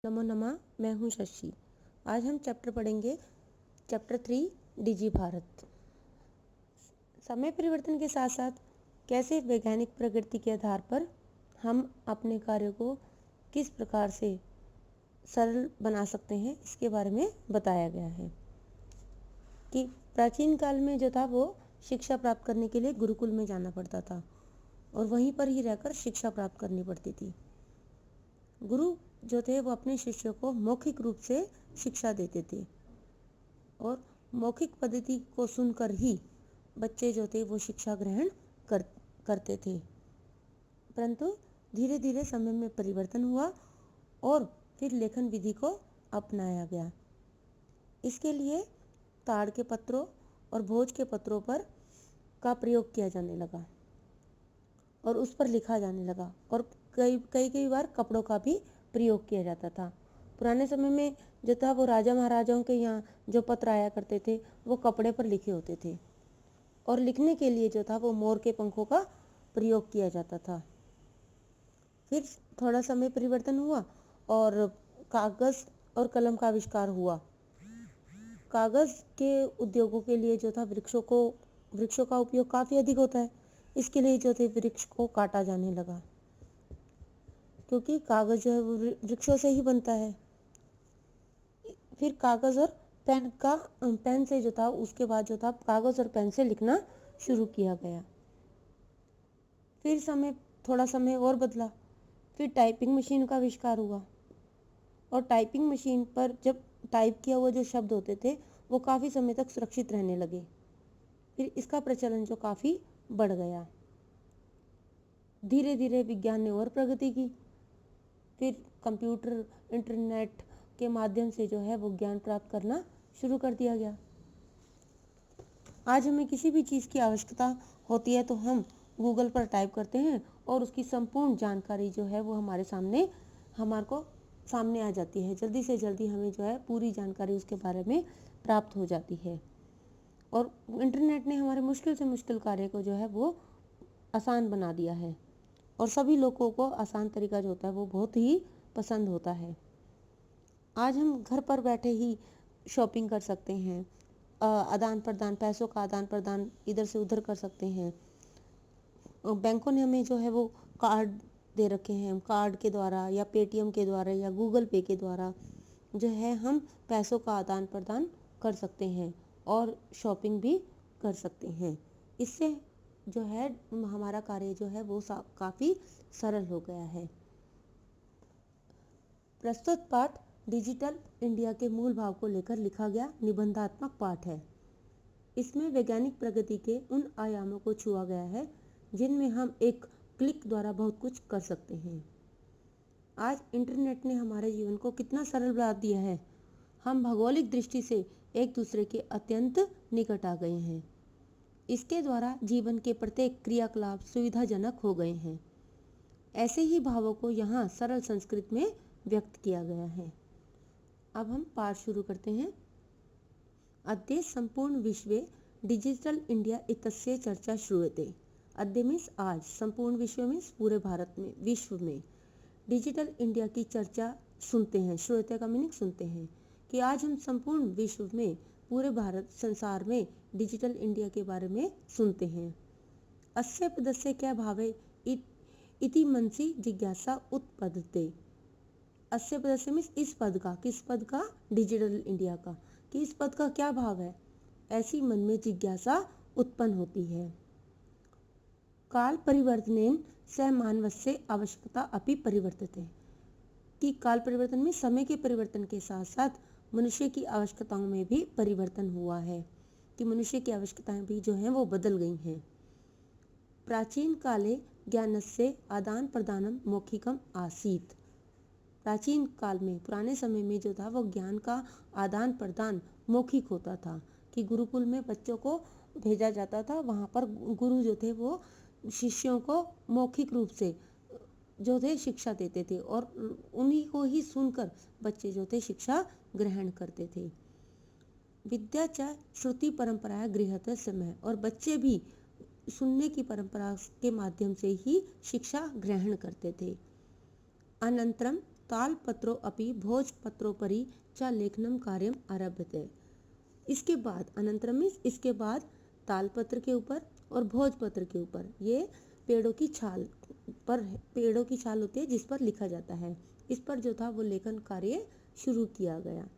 नमो नमः। मैं हूँ शशि। आज हम चैप्टर पढ़ेंगे, चैप्टर 3 डिजी भारत। समय परिवर्तन के साथ साथ कैसे वैज्ञानिक प्रगति के आधार पर हम अपने कार्य को किस प्रकार से सरल बना सकते हैं, इसके बारे में बताया गया है। कि प्राचीन काल में जो था वो शिक्षा प्राप्त करने के लिए गुरुकुल में जाना पड़ता था और वहीं पर ही रहकर शिक्षा प्राप्त करनी पड़ती थी। गुरु जो थे वो अपने शिष्यों को मौखिक रूप से शिक्षा देते थे और मौखिक पद्धति को सुनकर ही बच्चे जो थे वो शिक्षा ग्रहण करते थे। परंतु धीरे धीरे समय में परिवर्तन हुआ और फिर लेखन विधि को अपनाया गया। इसके लिए ताड़ के पत्रों और भोज के पत्रों पर का प्रयोग किया जाने लगा और उस पर लिखा जाने लगा और कई बार कपड़ों का भी प्रयोग किया जाता था। पुराने समय में जो था वो राजा महाराजाओं के यहाँ जो पत्र आया करते थे वो कपड़े पर लिखे होते थे और लिखने के लिए जो था वो मोर के पंखों का प्रयोग किया जाता था। फिर थोड़ा समय परिवर्तन हुआ और कागज़ और कलम का आविष्कार हुआ। कागज़ के उद्योगों के लिए जो था वृक्षों का उपयोग काफ़ी अधिक होता है। इसके लिए जो थे वृक्ष को काटा जाने लगा क्योंकि कागज़ जो है वो वृक्षों से ही बनता है। फिर कागज़ और पेन से जो था उसके बाद जो था कागज़ और पेन से लिखना शुरू किया गया। फिर थोड़ा समय और बदला। फिर टाइपिंग मशीन का आविष्कार हुआ और टाइपिंग मशीन पर जब टाइप किया हुआ जो शब्द होते थे वो काफ़ी समय तक सुरक्षित रहने लगे। फिर इसका प्रचलन जो काफ़ी बढ़ गया। धीरे धीरे विज्ञान ने और प्रगति की। फिर कंप्यूटर, इंटरनेट के माध्यम से जो है वो ज्ञान प्राप्त करना शुरू कर दिया गया। आज हमें किसी भी चीज़ की आवश्यकता होती है तो हम गूगल पर टाइप करते हैं और उसकी संपूर्ण जानकारी जो है वो हमारे को सामने आ जाती है। जल्दी से जल्दी हमें जो है पूरी जानकारी उसके बारे में प्राप्त हो जाती है और इंटरनेट ने हमारे मुश्किल से मुश्किल कार्य को जो है वो आसान बना दिया है और सभी लोगों को आसान तरीका जो होता है वो बहुत ही पसंद होता है। आज हम घर पर बैठे ही शॉपिंग कर सकते हैं, आदान प्रदान, पैसों का आदान प्रदान इधर से उधर कर सकते हैं। बैंकों ने हमें जो है वो कार्ड दे रखे हैं, कार्ड के द्वारा या पेटीएम के द्वारा या गूगल पे के द्वारा जो है हम पैसों का आदान प्रदान कर सकते हैं और शॉपिंग भी कर सकते हैं। इससे जो है हमारा कार्य जो है वो काफ़ी सरल हो गया है। प्रस्तुत पाठ डिजिटल इंडिया के मूल भाव को लेकर लिखा गया निबंधात्मक पाठ है। इसमें वैज्ञानिक प्रगति के उन आयामों को छुआ गया है जिनमें हम एक क्लिक द्वारा बहुत कुछ कर सकते हैं। आज इंटरनेट ने हमारे जीवन को कितना सरल बना दिया है। हम भौगोलिक दृष्टि से एक दूसरे के अत्यंत निकट आ गए हैं। इसके द्वारा जीवन के प्रत्येक क्रियाकलाप सुविधाजनक हो गए हैं। ऐसे ही भावों को यहाँ सरल संस्कृत में व्यक्त किया गया है। अब हम पाठ शुरू करते हैं। अद्य संपूर्ण विश्वे डिजिटल इंडिया इत्यस्य चर्चा श्रूयते। अद्य मीन्स आज, संपूर्ण विश्व में पूरे भारत में, विश्व में डिजिटल इंडिया की चर्चा सुनते हैं। श्रूयते का मीनिंग सुनते हैं कि आज हम संपूर्ण विश्व में पूरे भारत संसार में डिजिटल इंडिया के बारे में सुनते हैं। अस्य पदस्य क्या भावे इति मनसि जिज्ञासा उत्पद्यते। अस्य पदस्य मीन्स इस पद का, किस पद का? डिजिटल इंडिया का, कि इस पद का क्या भाव है, ऐसी मन में जिज्ञासा उत्पन्न होती है। काल परिवर्तनेन स मानवस्य आवश्यकता अपि परिवर्तते। कि काल परिवर्तन में समय के परिवर्तन के साथ साथ मनुष्य की आवश्यकताओं में भी परिवर्तन हुआ है, कि मनुष्य की आवश्यकताएं भी जो हैं वो बदल गई हैं। प्राचीन काले ज्ञानस्य आदान प्रदानम मौखिकम आसीत्। प्राचीन काल में, पुराने समय में जो था वो ज्ञान का आदान प्रदान मौखिक होता था, कि गुरुकुल में बच्चों को भेजा जाता था। वहाँ पर गुरु जो थे वो शिष्यों को मौखिक रूप से जो थे शिक्षा देते थे और उन्हीं को ही सुनकर बच्चे जो थे शिक्षा ग्रहण करते थे। विद्या च श्रुति परंपरा गृहत समय, और बच्चे भी सुनने की परंपरा के माध्यम से ही शिक्षा ग्रहण करते थे। अनंतरम तालपत्रो अपि भोजपत्रोपरि च लेखनम कार्यम आरभ्यते। इसके बाद अनंतरम मीन्स इसके बाद तालपत्र के ऊपर और भोजपत्र के ऊपर, ये पेड़ों की छाल पर, पेड़ों की छाल होती है जिस पर लिखा जाता है, इस पर जो था वो लेखन कार्य शुरू किया गया।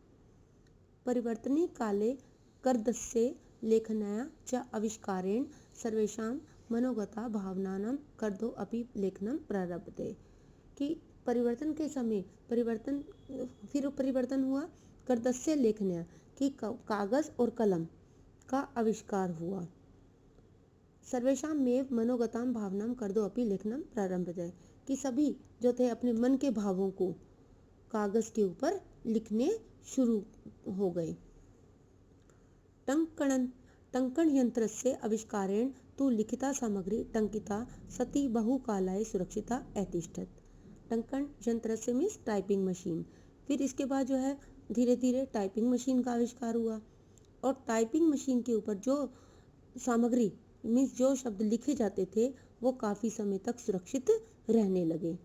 परिवर्तनी काले कर्दस्य लेखनाय च आविष्कारेण सर्वेषां मनोगता भावनानां कर्दो अपि लेखनम प्रारभते। कि परिवर्तन के समय फिर परिवर्तन हुआ, कर्दस्य लेखनाय कि कागज और कलम का आविष्कार हुआ। सर्वेषां में मनोगताम भावनाम कर्दो अपि लेखनम प्रारभते, कि सभी जो थे अपने मन के भावों को कागज के ऊपर लिखने शुरू हो गए। टंकण यंत्रस्य आविष्कारेण तु लिखिता सामग्री टंकिता सती बहुकालाय सुरक्षिता अतिष्ठत। टंकण यंत्रस्य मीन्स टाइपिंग मशीन। फिर इसके बाद जो है धीरे धीरे टाइपिंग मशीन का आविष्कार हुआ, और टाइपिंग मशीन के ऊपर जो सामग्री मीन्स जो शब्द लिखे जाते थे वो काफी समय तक सुरक्षित रहने लगे।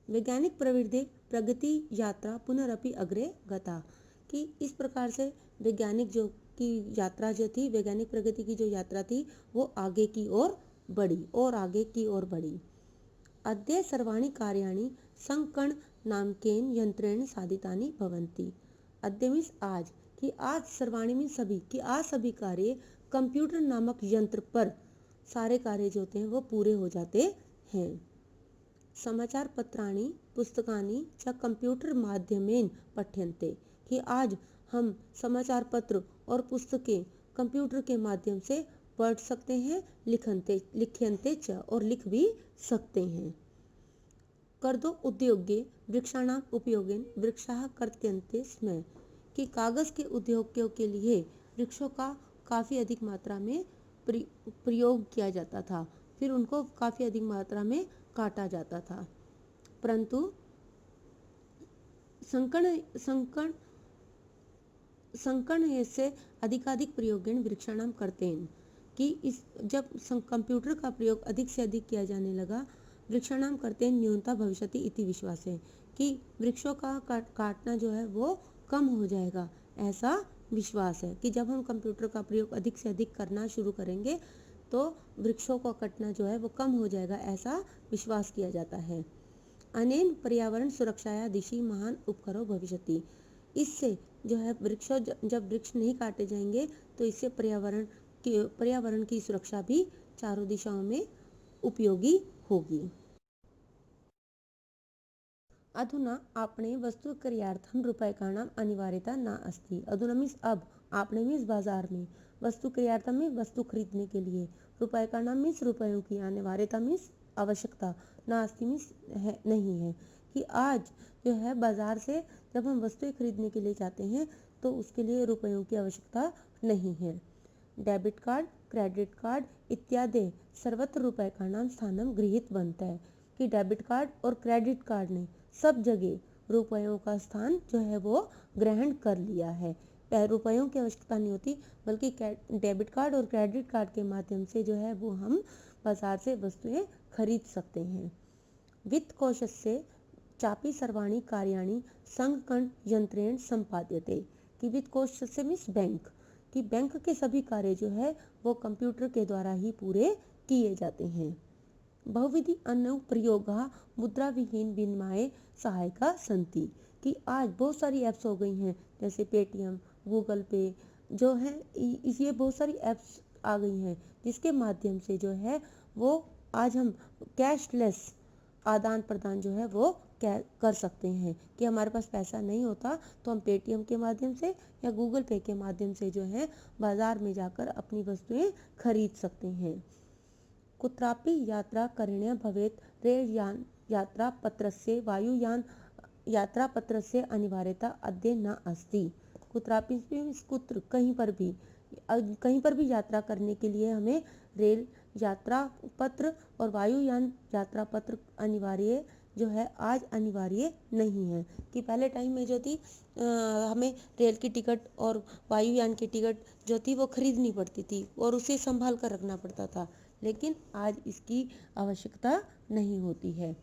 वैज्ञानिक प्रगति यात्रा पुनरपि अग्रे गता, कि इस प्रकार से वैज्ञानिक जो की यात्रा जो थी, वैज्ञानिक प्रगति की जो यात्रा थी वो आगे की ओर बढ़ी और आगे की ओर बढ़ी। अद्य सर्वाणि कार्याणि संकण नामकेन यंत्रेण साधितानि भवन्ति। अद्य मीन्स आज, कि आज सर्वाणि मीन्स सभी, कि आज सभी कार्य कंप्यूटर नामक यंत्र पर सारे कार्य जो होते हैं वो पूरे हो जाते हैं। समाचार पत्राणि पुस्तकानि च कंप्यूटर माध्यमेन पठ्यन्ते, कि आज हम समाचार पत्र और पुस्तकें कंप्यूटर के माध्यम से पढ़ सकते हैं, लिख्यन्ते च और लिख भी सकते हैं। कर्दो उद्योगे वृक्षाणाम उपयोगेन वृक्षाः कर्त्यन्ते स्म, कि कागज के उद्योगों के लिए वृक्षों का काफी अधिक मात्रा में प्रयोग किया जाता था, फिर उनको काफी अधिक मात्रा में काटा जाता था। परंतु संकण से अधिकाधिक प्रयोगेन वृक्षाणाम करतेन, कि इस जब कंप्यूटर का प्रयोग अधिक से अधिक किया जाने लगा, वृक्षाणाम करतेन न्यूनता भविष्यति इति विश्वास है, कि वृक्षों का काटना जो है वो कम हो जाएगा, ऐसा विश्वास है। कि जब हम कंप्यूटर का प्रयोग अधिक से अधिक करना शुरू करेंगे तो वृक्षों का कटना जो है वो कम हो जाएगा, ऐसा विश्वास किया जाता है। अनेन पर्यावरण सुरक्षाया दिशि महान उपकरो भविष्यति, इससे जो है जब वृक्ष नहीं काटे जाएंगे तो इससे पर्यावरण की सुरक्षा भी चारों दिशाओं में उपयोगी होगी। अधुना आपणे वस्तु क्रयार्थम रूप्यकाणाम अनिवार्यता न अस्ति। अधुना मीन्स अब, आपणे मीन्स बाजार में, वस्तु क्रयार्थम में वस्तु खरीदने के लिए, रूप्यकाणाम मीन्स रुपयों की, अनिवार्यता मीन्स आवश्यकता, न अस्ति मीन्स नहीं है, कि आज जो है बाजार से जब हम वस्तुएं खरीदने के लिए जाते हैं तो उसके लिए रुपयों की आवश्यकता नहीं है। डेबिट कार्ड, क्रेडिट कार्ड इत्यादि सर्वत्र रुपयकाणाम स्थानम गृहीत बनता है, कि डेबिट कार्ड और क्रेडिट कार्ड ने सब जगह रुपयों का स्थान जो है वो ग्रहण कर लिया है। रुपयों की आवश्यकता नहीं होती, बल्कि डेबिट कार्ड और क्रेडिट कार्ड के माध्यम से जो है वो हम बाजार से वस्तुएं खरीद सकते हैं। वित्त कोशस्य चापी सर्वाणि कार्याणि संगणक यंत्रेण संपाद्यते, कि वित्त कोशस्य मीन्स बैंक, कि बैंक के सभी कार्य जो है वो कंप्यूटर के द्वारा ही पूरे किए जाते हैं। बहुविधि अनुप्रयोगः मुद्रा विहीन विनिमय सहायका संति, कि आज बहुत सारी ऐप्स हो गई हैं, जैसे पेटीएम, गूगल पे जो है, ये बहुत सारी ऐप्स आ गई हैं जिसके माध्यम से जो है वो आज हम कैशलेस आदान प्रदान जो है वो कर सकते हैं, कि हमारे पास पैसा नहीं होता तो हम पेटीएम के माध्यम से या गूगल पे के माध्यम से जो है बाजार में जाकर अपनी वस्तुएं खरीद सकते हैं। कुत्रापि यात्रा करणीया भवेत् रेलयान यात्रापत्रस्य वायुयान यात्रापत्रस्य अनिवार्यता अद्य न अस्ति। कुत्रापि कुत्र कहीं पर भी यात्रा करने के लिए हमें रेल यात्रा पत्र और वायुयान यात्रा पत्र अनिवार्य जो है आज अनिवार्य नहीं है, कि पहले टाइम में जो थी हमें रेल की टिकट और वायुयान की टिकट जो थी वो खरीदनी पड़ती थी और उसे संभाल कर रखना पड़ता था, लेकिन आज इसकी आवश्यकता नहीं होती है।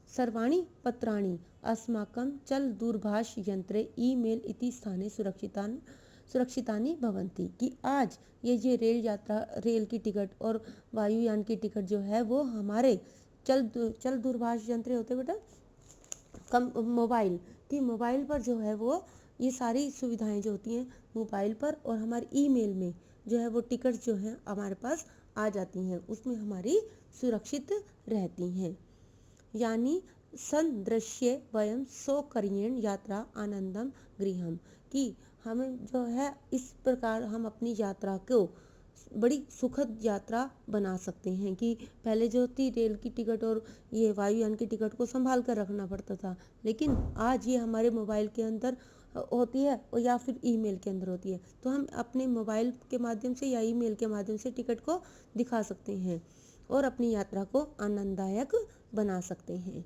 सर्वाणि पत्राणि अस्माकं चल दूरभाष यंत्रे ईमेल इति स्थाने सुरक्षितानि भवन्ति। कि आज ये जो रेल की टिकट और वायुयान की टिकट जो है वो हमारे चल दूरभाष यंत्र होते बेटा, कम मोबाइल पर जो है वो ये सारी सुविधाएं जो होती हैं मोबाइल पर और हमारे ईमेल में जो है वो टिकट जो है हमारे पास आ जाती हैं, उसमें हमारी सुरक्षित रहती हैं। यानी संदृश्य वयम सौकर्येण यात्रा आनंदम गृहम। कि हमें जो है इस प्रकार हम अपनी यात्रा को बड़ी सुखद यात्रा बना सकते हैं। कि पहले जो थी रेल की टिकट और ये वायुयान की टिकट को संभाल कर रखना पड़ता था, लेकिन आज ये हमारे मोबाइल के अंदर होती है और या फिर ईमेल के अंदर होती है, तो हम अपने मोबाइल के माध्यम से या ईमेल के माध्यम से टिकट को दिखा सकते हैं और अपनी यात्रा को आनंददायक बना सकते हैं।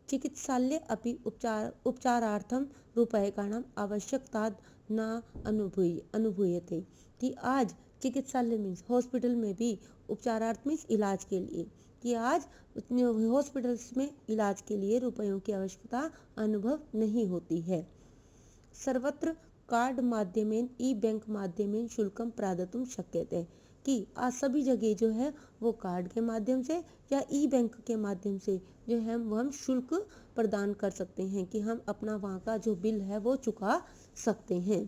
चिकित्सालय अपि उपचारार्थम रूपयकाणाम आवश्यकता न अनुभूयते। कि आज चिकित्सालय मीन्स हॉस्पिटल में भी उपचारार्थ मीन्स इलाज के लिए, कि आज हॉस्पिटल्स में इलाज के लिए रुपयों की आवश्यकता अनुभव नहीं होती है। सर्वत्र कार्ड माध्यमेन ई बैंक माध्यमेन शुल्कम प्रादतुम शक्यते। कि आज सभी जगह जो है वो कार्ड के माध्यम से या ई बैंक के माध्यम से जो है वो हम शुल्क प्रदान कर सकते हैं, कि हम अपना वहाँ का जो बिल है वो चुका सकते हैं।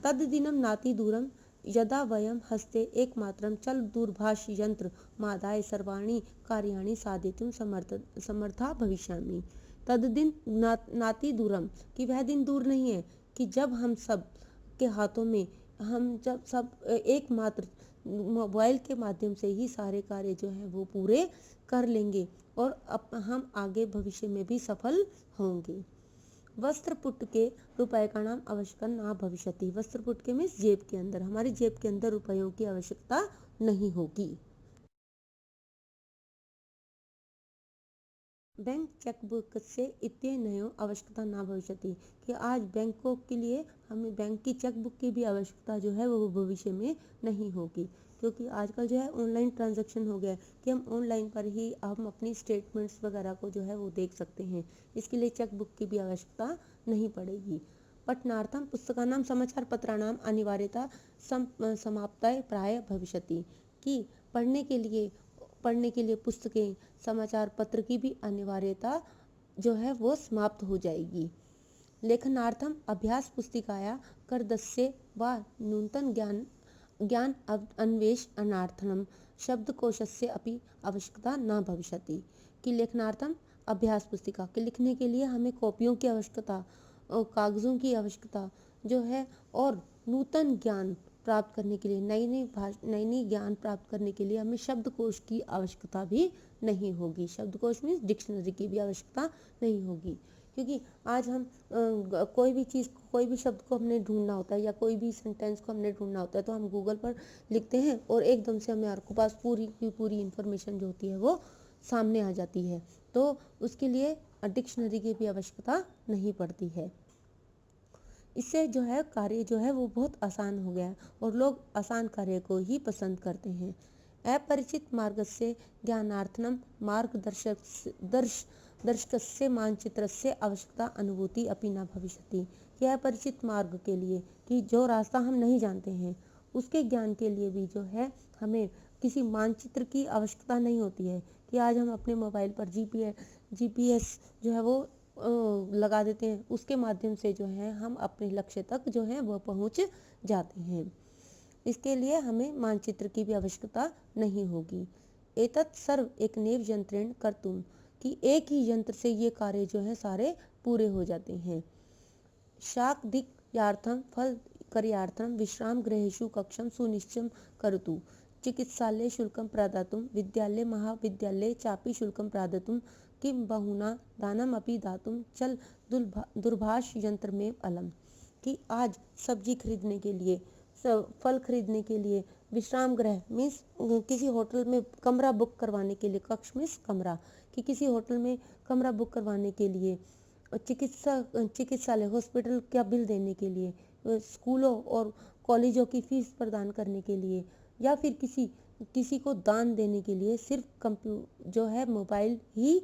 तद दिनम नाति दूरम यदा वयम हस्ते एकमात्रम चल दूरभाष यंत्र मादाय सर्वाणि कार्याणि साधितुम समर्था भविष्यामि। तद दिन नाति दूरम, कि वह दिन दूर नहीं है कि जब हम सब के हाथों में हम जब सब एकमात्र मोबाइल के माध्यम से ही सारे कार्य जो है वो पूरे कर लेंगे और हम आगे भविष्य में भी सफल होंगे। वस्त्रपुट के रुपए का नाम आवश्यकता ना भविष्यति। वस्त्रपुट के मीन्स जेब के अंदर, हमारी जेब के अंदर रुपयों की आवश्यकता नहीं होगी। बैंक चेकबुक से इत्यनयो आवश्यकता ना भविष्यति। कि आज बैंकों के लिए हमें बैंक की चेकबुक की भी आवश्यकता जो है वो भविष्य में नहीं होगी, क्योंकि आजकल जो है ऑनलाइन ट्रांजैक्शन हो गया है कि हम ऑनलाइन पर ही हम अपनी स्टेटमेंट्स वगैरह को जो है वो देख सकते हैं। इसके लिए चेकबुक की भी आवश्यकता नहीं पड़ेगी। पठनार्थम पुस्तकानाम समाचार पत्राणाम अनिवार्यता समाप्ताय प्राय भविष्यति। कि पढ़ने के लिए पुस्तकें समाचार पत्र की भी अनिवार्यता जो है वो समाप्त हो जाएगी। लेखनार्थम अभ्यास पुस्तिकाया करदस्य व नूतन ज्ञान अन्वेष अनार्थनम शब्दकोशस्य अपि आवश्यकता न भविष्यति। कि लेखनार्थम अभ्यास पुस्तिका के लिखने के लिए हमें कॉपियों की आवश्यकता और कागजों की आवश्यकता जो है, और नूतन ज्ञान प्राप्त करने के लिए नई ज्ञान प्राप्त करने के लिए हमें शब्दकोश की आवश्यकता भी नहीं होगी। शब्दकोश मीन्स डिक्शनरी की भी आवश्यकता नहीं होगी, क्योंकि आज हम कोई भी शब्द को हमने ढूंढना होता है या कोई भी सेंटेंस को हमने ढूंढना होता है तो हम गूगल पर लिखते हैं और एकदम से हमारे पास पूरी की पूरी इंफॉर्मेशन जो होती है वो सामने आ जाती है। तो उसके लिए डिक्शनरी की भी आवश्यकता नहीं पड़ती है। इससे जो है कार्य जो है वो बहुत आसान हो गया है और लोग आसान कार्य को ही पसंद करते हैं। अपरिचित मार्गस्य ज्ञानार्थनम दर्शकस्य मानचित्रस्य आवश्यकता अनुभूति अपि न भविष्यति। यह अपरिचित मार्ग के लिए, कि जो रास्ता हम नहीं जानते हैं उसके ज्ञान के लिए भी जो है हमें किसी मानचित्र की आवश्यकता नहीं होती है। कि आज हम अपने मोबाइल पर जीपीएस जो है वो लगा देते हैं, उसके माध्यम से जो है हम अपने लक्ष्य तक जो है वो पहुंच जाते हैं। इसके लिए हमें मानचित्र की भी आवश्यकता नहीं होगी। एतत् सर्व एकनेव यंत्रेण कर्तुम। कि एक ही यंत्र से ये कार्य जो है सारे पूरे हो जाते हैं। शाकदिक यार्थम फल कार्यार्थम विश्राम गृहेषु कक्षम सुनिश्चयं करोतु। चिकित्सालय शुल्कं प्रदातुं विद्यालय महाविद्यालय चापि शुल्कं प्रदातुं किं बहुना दानम अपि दातुं चल दूरभाष यंत्र में अलम। कि आज सब्जी खरीदने के लिए, फल खरीदने के लिए, विश्राम गृह मीन्स किसी होटल में कमरा बुक करवाने के लिए, कक्ष मीन्स कमरा, कि किसी होटल में कमरा बुक करवाने के लिए, चिकित्सालय हॉस्पिटल का बिल देने के लिए, स्कूलों और कॉलेजों की फीस प्रदान करने के लिए, या फिर किसी को दान देने के लिए सिर्फ जो है मोबाइल ही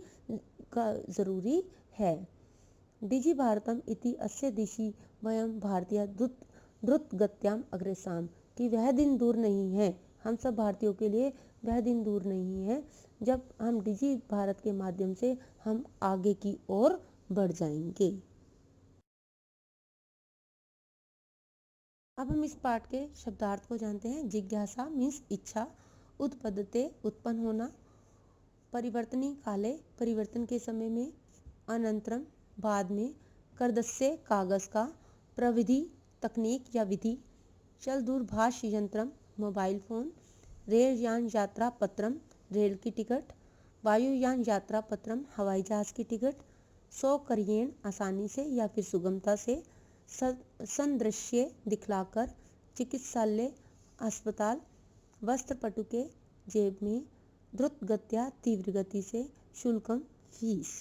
जरूरी है। डिजि भारतम इति अस्य दिशि वयम भारतीय द्रुतगत्याम अग्रेसाम, कि वह दिन दूर नहीं है, हम सब भारतीयों के लिए वह दिन दूर नहीं है जब हम डिजि भारत के माध्यम से हम आगे की ओर बढ़ जाएंगे। अब हम इस पाठ के शब्दार्थ को जानते हैं। जिज्ञासा मीन्स इच्छा, उत्पद्यते उत्पन्न होना, परिवर्तनी काले परिवर्तन के समय में, अनंतरम बाद में, करदस्य कागज का, प्रविधि तकनीक या विधि, चल दूरभाष यंत्रम मोबाइल फोन, रेल यान यात्रा पत्रम रेल की टिकट, वायुयान यात्रा पत्रम हवाई जहाज की टिकट, सौकर्येण आसानी से या फिर सुगमता से, संदृश्य दिखलाकर, चिकित्सालय अस्पताल, वस्त्र पटुके जेब में, द्रुत गत्या तीव्र गति से, शुल्कम फीस।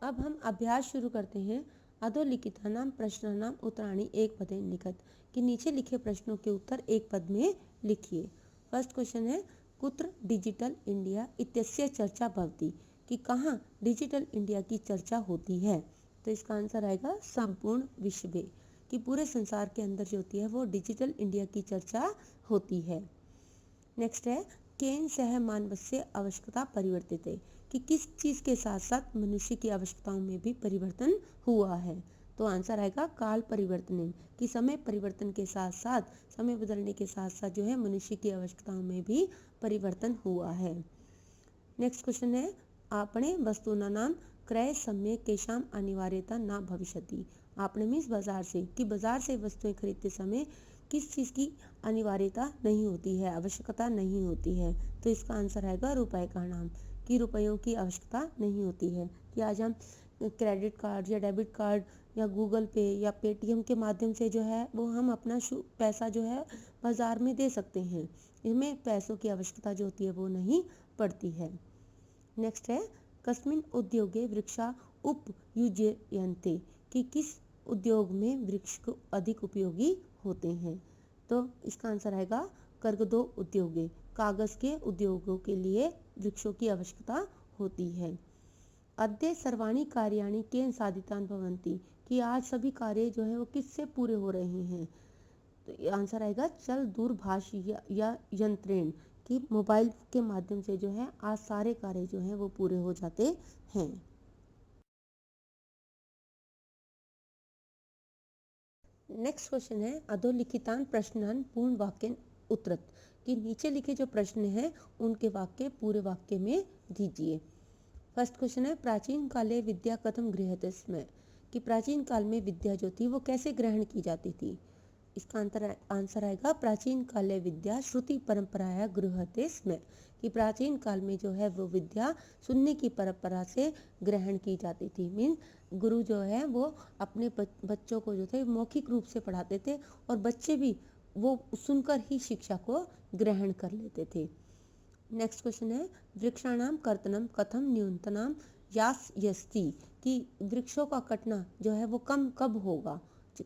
अब हम अभ्यास शुरू करते हैं। अधोलिखितानां प्रश्नानां उत्तराणि एक पदे लिखत, कि नीचे लिखे प्रश्नों के उत्तर एक पद में लिखिए। फर्स्ट क्वेश्चन है कुत्र डिजिटल इंडिया इत्यस्य चर्चा भवति, कि कहाँ डिजिटल इंडिया की चर्चा होती है। तो इसका आंसर आएगा संपूर्ण विश्व में, कि पूरे संसार के अंदर जो होती है वो डिजिटल इंडिया की चर्चा होती है। नेक्स्ट है केन सह मानवस्य आवश्यकता परिवर्तित है, कि किस चीज के साथ साथ मनुष्य की आवश्यकताओं में भी परिवर्तन हुआ है। तो आंसर आएगा काल परिवर्तन, कि समय परिवर्तन के साथ साथ, समय बदलने के साथ साथ जो है मनुष्य की आवश्यकताओं में भी परिवर्तन हुआ है। नेक्स्ट क्वेश्चन है आपणे वस्तुना नाम क्रय समय केशाम अनिवार्यता ना भविष्यति। आपणे मीन्स बाजार से, कि बाजार से वस्तुएं खरीदते समय किस चीज़ की अनिवार्यता नहीं होती है, आवश्यकता नहीं होती है। तो इसका आंसर आएगा रुपए का नाम, कि रुपयों की आवश्यकता नहीं होती है, कि आज हम क्रेडिट कार्ड या डेबिट कार्ड या गूगल पे या पेटीएम के माध्यम से जो है वो हम अपना पैसा जो है बाजार में दे सकते हैं, इसमें पैसों की आवश्यकता जो होती है वो नहीं पड़ती है। नेक्स्ट है कस्मिन उद्योगे वृक्षा उपयुज्यन्ते, कि किस उद्योग में वृक्ष को अधिक उपयोगी होते हैं। तो इसका आंसर आएगा कर्गदो उद्योगे, कागज के उद्योगों के लिए वृक्षों की आवश्यकता होती है। अद्य सर्वाणि कार्याणि केन साधितान भवन्ति, कि आज सभी कार्य जो है वो किससे पूरे हो रहे हैं। तो आंसर आएगा चल दूरभाष या यंत्रेण, कि मोबाइल के माध्यम से जो है आज सारे कार्य जो हैं वो पूरे हो जाते हैं। नेक्स्ट क्वेश्चन है अधोलिखितान प्रश्नान पूर्ण वाक्यन उत्तरत, कि नीचे लिखे जो प्रश्न हैं उनके वाक्य पूरे वाक्य में दीजिए। फर्स्ट क्वेश्चन है प्राचीन काले विद्या कथम गृह्यते स्म, कि प्राचीन काल में विद्या जो थी वो कैसे ग्रहण की जाती थी। इसका आंसर आएगा प्राचीन काले विद्या श्रुति परंपराया गृह्यते स्म, कि प्राचीन काल में जो है वो विद्या सुनने की परंपरा से ग्रहण की जाती थी। मीन गुरु जो है वो अपने बच्चों को जो थे मौखिक रूप से पढ़ाते थे और बच्चे भी वो सुनकर ही शिक्षा को ग्रहण कर लेते थे। नेक्स्ट क्वेश्चन है वृक्षाणाम कर्तनम कथम न्यूनतनाम यास यस्ति, कि वृक्षों का कटना जो है वो कम कब होगा,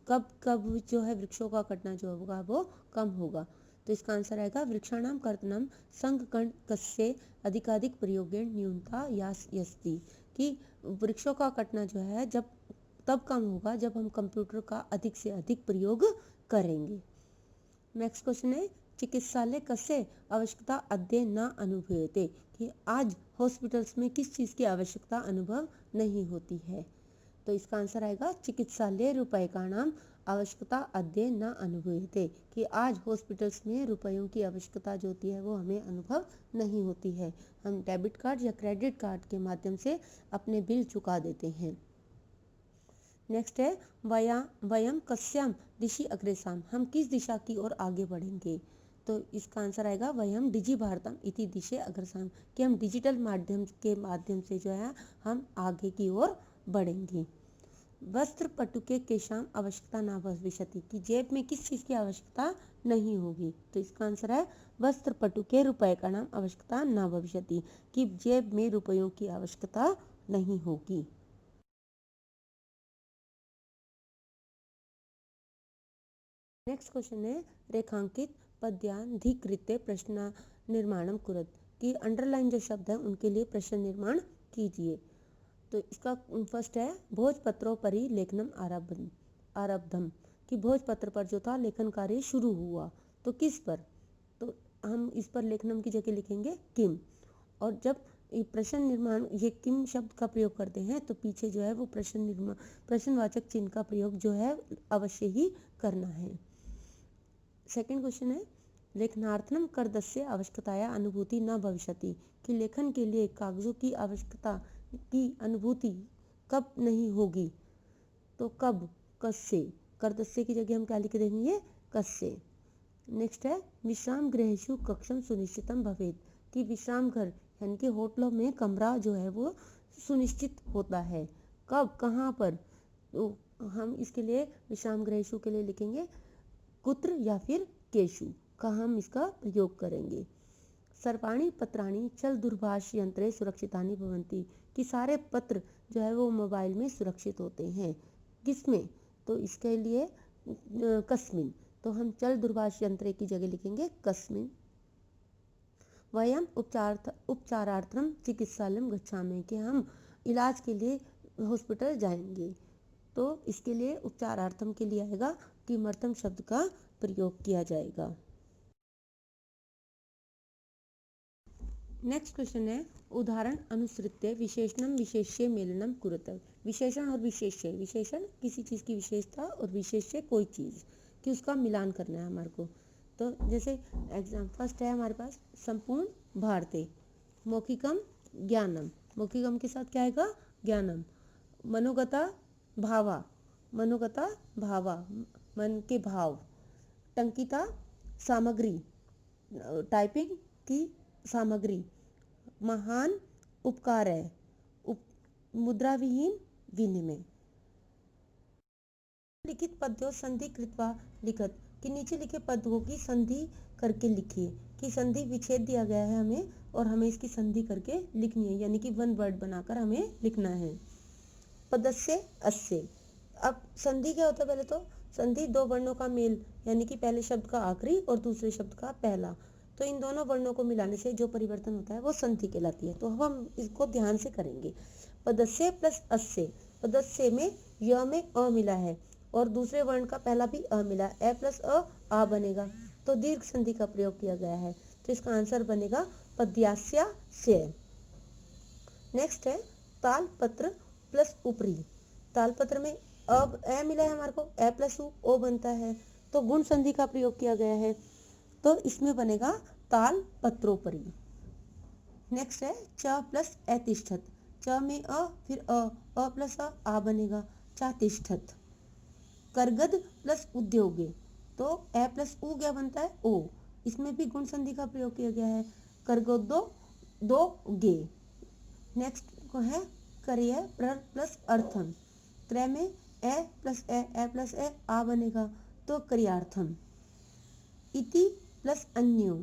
कब कब जो है वृक्षों का कटना जो होगा वो कम होगा। तो इसका आंसर आएगा वृक्षाणाम कर्तनम संकर्ण कस्य अधिकाधिक प्रयोगेण न्यूनता यास यस्ति, कि वृक्षों का कटना जो है जब तब कम होगा जब हम कंप्यूटर का अधिक से अधिक प्रयोग करेंगे। नेक्स्ट क्वेश्चन है चिकित्सालय कस्य आवश्यकता अद्य न अनुभूयते, कि आज हॉस्पिटल्स में किस चीज़ की आवश्यकता अनुभव नहीं होती है। तो इसका आंसर आएगा चिकित्सालय रुपए का नाम आवश्यकता अद्य न अनुभूयते, कि आज हॉस्पिटल्स में रुपयों की आवश्यकता जो होती है वो हमें अनुभव नहीं होती है, हम डेबिट कार्ड या क्रेडिट कार्ड के माध्यम से अपने बिल चुका देते हैं। नेक्स्ट है वयम कस्याम दिशि अग्रेसाम, हम किस दिशा की ओर आगे बढ़ेंगे। तो इसका आंसर आएगा वयम डिजि भारतम इति दिशे अग्रसाम, कि हम डिजिटल माध्यम से जो है हम आगे की ओर बढ़ेंगे। वस्त्र पटुके केशाम आवश्यकता ना भविष्यति, कि जेब में किस चीज़ की आवश्यकता नहीं होगी। तो इसका आंसर है वस्त्र पटुके रुपए का नाम आवश्यकता ना भविष्यति, कि जेब में रुपयों की आवश्यकता नहीं होगी। नेक्स्ट क्वेश्चन है रेखांकित पद्याधिकृत्य प्रश्न निर्माणम कुरुत, कि अंडरलाइन जो शब्द है उनके लिए प्रश्न निर्माण कीजिए। तो इसका फर्स्ट है भोजपत्रों परि लेखनम आरब्धम, कि भोजपत्र पर जो था लेखन कार्य शुरू हुआ। तो किस पर? तो हम इस पर लेखनम की जगह लिखेंगे किम। और जब प्रश्न निर्माण ये किम शब्द का प्रयोग करते हैं तो पीछे जो है वो प्रश्नवाचक चिन्ह का प्रयोग जो है अवश्य ही करना है। सेकंड क्वेश्चन है लेखनार्थम कर्दस्य आवश्यकताया अनुभूति न भविष्यति, कि लेखन के लिए कागजों की आवश्यकता की अनुभूति कब नहीं होगी। तो कब, कस्य, कर्दस्य की जगह हम क्या लिख देंगे, कस्य। नेक्स्ट है विश्राम गृहेषु कक्षम सुनिश्चितम भवेत्, कि विश्राम घर यानी कि होटलों में कमरा जो है वो सुनिश्चित होता है। कब, कहाँ पर? तो हम इसके लिए विश्राम गृहेषु के लिए लिखेंगे कुत्र या फिर केशु का हम इसका प्रयोग करेंगे। सर्वाणि पत्राणि चल दूरभाष यंत्रे सुरक्षितानि भवन्ति, कि सारे पत्र जो है वो मोबाइल में सुरक्षित होते हैं। किसमें? तो इसके लिए कस्मिन, तो हम चल दूरभाष यंत्रे की जगह लिखेंगे कस्मिन। वयम उपचारार्थम चिकित्सालयम गच्छामि, कि हम इलाज के लिए हॉस्पिटल जाएंगे। तो इसके लिए उपचारार्थम के लिए आएगा किमर्थम शब्द का प्रयोग किया जाएगा। नेक्स्ट क्वेश्चन है उदाहरण अनुसृत्य विशेषणम विशेष्य मेलनम कुरुत, विशेषण और विशेष्य, विशेषण किसी चीज की विशेषता और विशेष्य कोई चीज कि उसका मिलान करना है हमारे को। तो जैसे एग्जाम फर्स्ट है हमारे पास संपूर्ण भारतीय, मौखिकम ज्ञानम, मौखिकम के साथ क्या आएगा, ज्ञानम। मनोगता भावा, मनोगता भावा, मन के भाव। टंकिता सामग्री, टाइपिंग की सामग्री। महान उपकार है, मुद्रा विहीन विनिमय। लिखित पद्यों संधि कृत्वा लिखत, कि नीचे लिखे पद्यों की संधि करके लिखिए, कि संधि विच्छेद दिया गया है हमें और हमें इसकी संधि करके लिखनी है, यानी कि वन वर्ड बनाकर हमें लिखना है। पदस्य अस्य, अब संधि क्या होता है, पहले तो संधि दो वर्णों का मेल, यानी कि पहले शब्द का आखिरी और दूसरे शब्द का पहला, तो इन दोनों वर्णों को मिलाने से जो परिवर्तन होता है वो संधि कहलाती है। तो हम इसको ध्यान से करेंगे। पदस्य प्लस अस्य, पदस्य में य में अ मिला है और दूसरे वर्ण का पहला भी अ मिला, ए प्लस आ बनेगा, तो दीर्घ संधि का प्रयोग किया गया है, तो इसका आंसर बनेगा पद्यास्यास्य। नेक्स्ट है ताल पत्र प्लस उपरी, ताल पत्र में अब ए मिला है हमारे को, ए प्लस ओ बनता है, तो गुण संधि का प्रयोग किया गया है, तो इसमें बनेगा ताल पत्रोपरी। नेक्स्ट है च प्लस ए तिष्ठत, च में अ फिर अ प्लस आ बनेगा, चा तिष्ठत। करगद प्लस उद्योगे, तो ए प्लस उ क्या बनता है, ओ, इसमें भी गुण संधि का प्रयोग किया गया है, करगोदो दो गे। नेक्स्ट को है करिय प्लस अर्थम, क्रय में ए प्लस ए प्लस ए आ बनेगा, तो करियार्थम। इति प्लस अन्यो,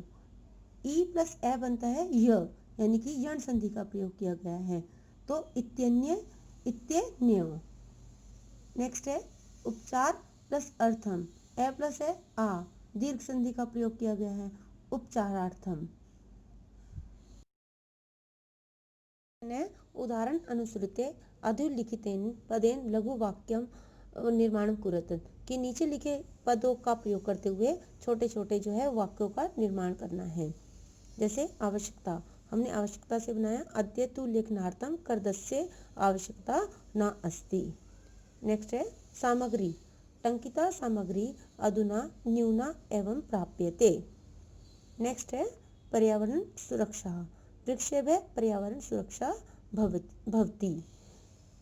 ई प्लस ए बनता है य, यानी कि यण संधि का प्रयोग किया गया है, तो इत्यन्य इत्यन्यो। नेक्स्ट है उपचार प्लस अर्थम, ए प्लस ए आ, दीर्घ संधि का प्रयोग किया गया है, उपचारार्थम। उदाहरण अनुसृत्य अधोलिखितेन पदेन लघु वाक्यम निर्माण कुरुत, कि नीचे लिखे पदों का प्रयोग करते हुए छोटे छोटे जो है वाक्यों का निर्माण करना है। जैसे आवश्यकता, हमने आवश्यकता से बनाया, अद्य तु लेखनार्थम कर्दस्य आवश्यकता न अस्ति। नेक्स्ट है सामग्री, टंकिता सामग्री अधुना न्यूना एवं प्राप्यते। नेक्स्ट है पर्यावरण सुरक्षा, वृक्षेभ्य पर्यावरण सुरक्षा भवति।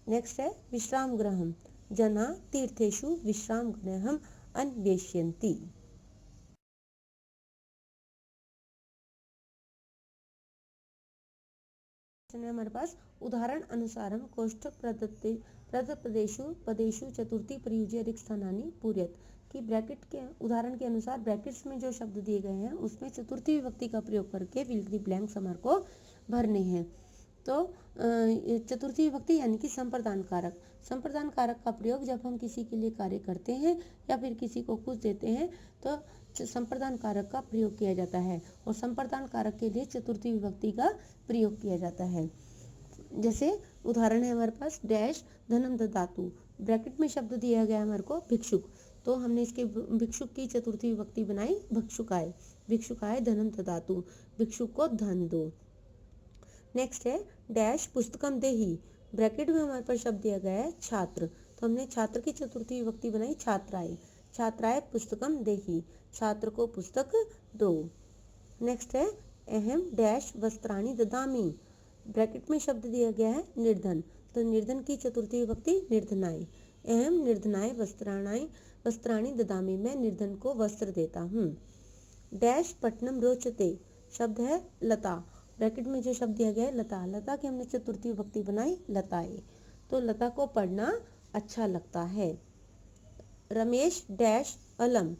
नेक्स्ट है विश्राम गृहम, जना तीर्थेषु विश्राम गृहम अन्वेष्यन्ति। हमारे पास उदाहरण अनुसारम कोष्ठक प्रदत्तेषु पदेषु चतुर्थी प्रयुज्य रिक्त स्थानानि पूरयत, कि ब्रैकेट के उदाहरण के अनुसार ब्रैकेट्स में जो शब्द दिए गए हैं उसमें चतुर्थी विभक्ति का प्रयोग करके फिल द ब्लैंक्स हमारे को भरने हैं। तो चतुर्थी विभक्ति यानी कि संप्रदान कारक, संप्रदान कारक का प्रयोग जब हम किसी के लिए कार्य करते हैं या फिर किसी को कुछ देते हैं तो संप्रदान कारक का प्रयोग किया जाता है, और संप्रदान कारक के लिए चतुर्थी विभक्ति का प्रयोग किया जाता है। जैसे उदाहरण है हमारे पास डैश धनम ददातु, ब्रैकेट में शब्द दिया गया हमारे को भिक्षुक, तो हमने इसके भिक्षुक की चतुर्थी विभक्ति बनाई भिक्षुकाय। भिक्षुकाय धनम ददातु, भिक्षुक को धन दो। नेक्स्ट है डैश पुस्तकम देहि, ब्रैकेट में हमारे पास शब्द दिया गया है छात्र, तो हमने छात्र की चतुर्थी विभक्ति बनाई छात्राय। छात्राय पुस्तकम देहि, छात्र को पुस्तक दो। नेक्स्ट है अहम डैश वस्त्राणि ददामि, ब्रैकेट में शब्द दिया गया है निर्धन, तो निर्धन की चतुर्थी विभक्ति निर्धनाय। अहम निर्धनाय वस्त्राणि ददामि, मैं निर्धन को वस्त्र देता हूँ। डैश पट्टनम रोचते, शब्द है लता, ब्रैकेट में जो शब्द दिया गया है लता, लता की हमने चतुर्थी विभक्ति बनाई लताए, तो लता को पढ़ना अच्छा लगता है। रमेश डैश अलम,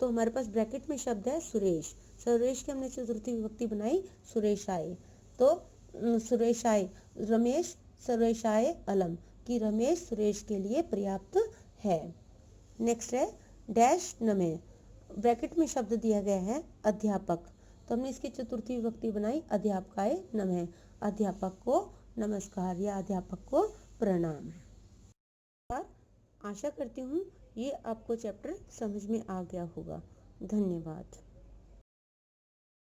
तो हमारे पास ब्रैकेट में शब्द है सुरेश, सुरेश की हमने चतुर्थी विभक्ति बनाई सुरेशाय, तो सुरेशाय रमेश सुरेशाय अलम, कि रमेश सुरेश के लिए पर्याप्त है। नेक्स्ट है डैश नमे, ब्रैकेट में शब्द दिया गया है अध्यापक, तो हमने इसकी चतुर्थी विभक्ति बनाई अध्यापकाय नमः, अध्यापक को नमस्कार या अध्यापक को प्रणाम। आशा करती हूँ ये आपको चैप्टर समझ में आ गया होगा। धन्यवाद।